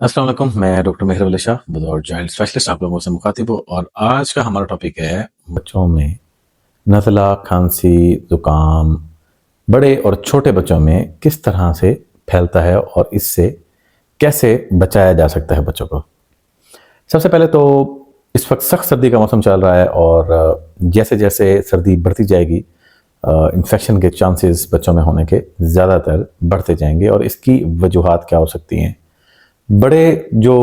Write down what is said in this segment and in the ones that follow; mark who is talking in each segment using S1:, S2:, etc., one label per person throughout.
S1: अस्सलाम वालेकुम, मैं डॉक्टर मेहर अली शाह बतौर चाइल्ड स्पेशलिस्ट आप लोगों से मुखातिब हूँ। और आज का हमारा टॉपिक है बच्चों में नज़ला, खांसी, ज़ुकाम बड़े और छोटे बच्चों में किस तरह से फैलता है और इससे कैसे बचाया जा सकता है बच्चों को। सबसे पहले तो इस वक्त सख्त सर्दी का मौसम चल रहा है और जैसे जैसे सर्दी बढ़ती जाएगी इन्फेक्शन के चांसेस बच्चों में होने के ज़्यादातर बढ़ते जाएंगे। और इसकी वजूहात क्या हो सकती हैं? बड़े जो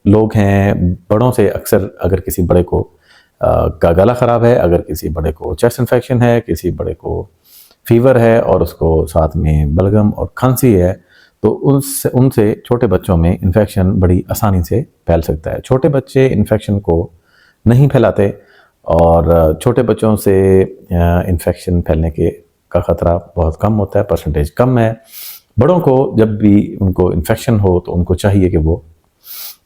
S1: लोग हैं, बड़ों से अक्सर अगर किसी बड़े को का गला ख़राब है, अगर किसी बड़े को चेस्ट इन्फेक्शन है, किसी बड़े को फीवर है और उसको साथ में बलगम और खांसी है, तो उनसे छोटे बच्चों में इन्फेक्शन बड़ी आसानी से फैल सकता है। छोटे बच्चे इन्फेक्शन को नहीं फैलाते और छोटे बच्चों से इन्फेक्शन फैलने का ख़तरा बहुत कम होता है, परसेंटेज कम है। बड़ों को जब भी उनको इन्फेक्शन हो तो उनको चाहिए कि वो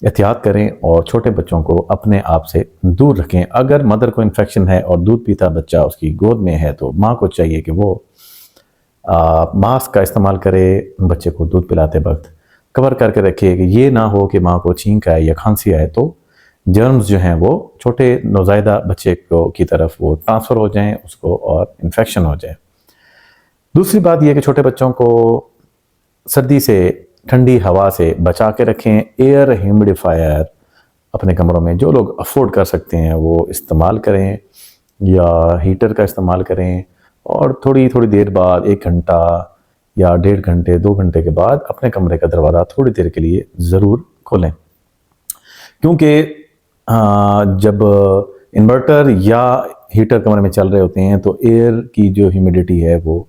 S1: एहतियात करें और छोटे बच्चों को अपने आप से दूर रखें। अगर मदर को इन्फेक्शन है और दूध पीता बच्चा उसकी गोद में है तो माँ को चाहिए कि वो मास्क का इस्तेमाल करे, बच्चे को दूध पिलाते वक्त कवर करके रखे कि ये ना हो कि माँ को छींक आए या खांसी आए तो जर्म्स जो हैं वो छोटे नौज़ायदा बच्चे को की तरफ वो ट्रांसफ़र हो जाएं उसको और इन्फेक्शन हो जाए। दूसरी बात यह कि छोटे बच्चों को सर्दी से, ठंडी हवा से बचा के रखें। एयर ह्यूमिडिफायर अपने कमरों में जो लोग अफोर्ड कर सकते हैं वो इस्तेमाल करें या हीटर का इस्तेमाल करें और थोड़ी थोड़ी देर बाद 1 घंटा या 1.5 घंटे 2 घंटे के बाद अपने कमरे का दरवाज़ा थोड़ी देर के लिए ज़रूर खोलें। क्योंकि जब इन्वर्टर या हीटर कमरे में चल रहे होते हैं तो एयर की जो ह्यूमिडिटी है वो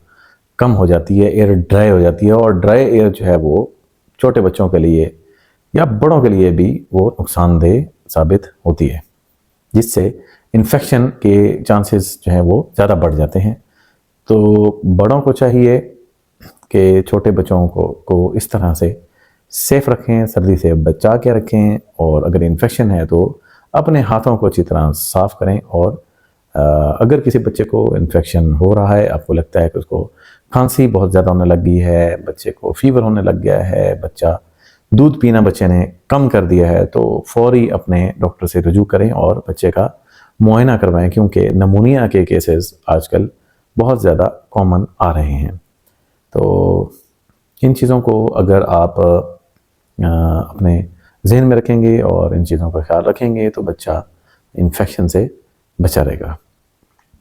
S1: कम हो जाती है, एयर ड्राई हो जाती है और ड्राई एयर जो है वो छोटे बच्चों के लिए या बड़ों के लिए भी वो नुकसानदेह साबित होती है, जिससे इन्फेक्शन के चांसेस जो हैं वो ज़्यादा बढ़ जाते हैं। तो बड़ों को चाहिए कि छोटे बच्चों को इस तरह से सेफ़ रखें, सर्दी से बचा के रखें और अगर इन्फेक्शन है तो अपने हाथों को अच्छी तरह साफ़ करें। और अगर किसी बच्चे को इन्फेक्शन हो रहा है, आपको लगता है कि उसको खांसी बहुत ज़्यादा होने लग गई है, बच्चे को फीवर होने लग गया है, बच्चा दूध पीना बच्चे ने कम कर दिया है, तो फ़ौरी अपने डॉक्टर से रुजू करें और बच्चे का मुआयना करवाएं। क्योंकि नमूनिया के केसेस आजकल बहुत ज़्यादा कॉमन आ रहे हैं। तो इन चीज़ों को अगर आप अपने जहन में रखेंगे और इन चीज़ों का ख्याल रखेंगे तो बच्चा इन्फेक्शन से बचा रहेगा।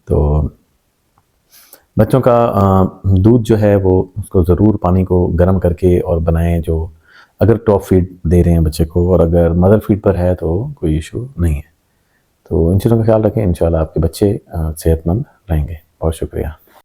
S1: तो बच्चों का दूध जो है वो उसको ज़रूर पानी को गर्म करके और बनाएं, जो अगर टॉप फीड दे रहे हैं बच्चे को, और अगर मदर फीड पर है तो कोई इशू नहीं है। तो इन चीज़ों का ख्याल रखें, इंशाल्लाह आपके बच्चे सेहतमंद रहेंगे। बहुत शुक्रिया।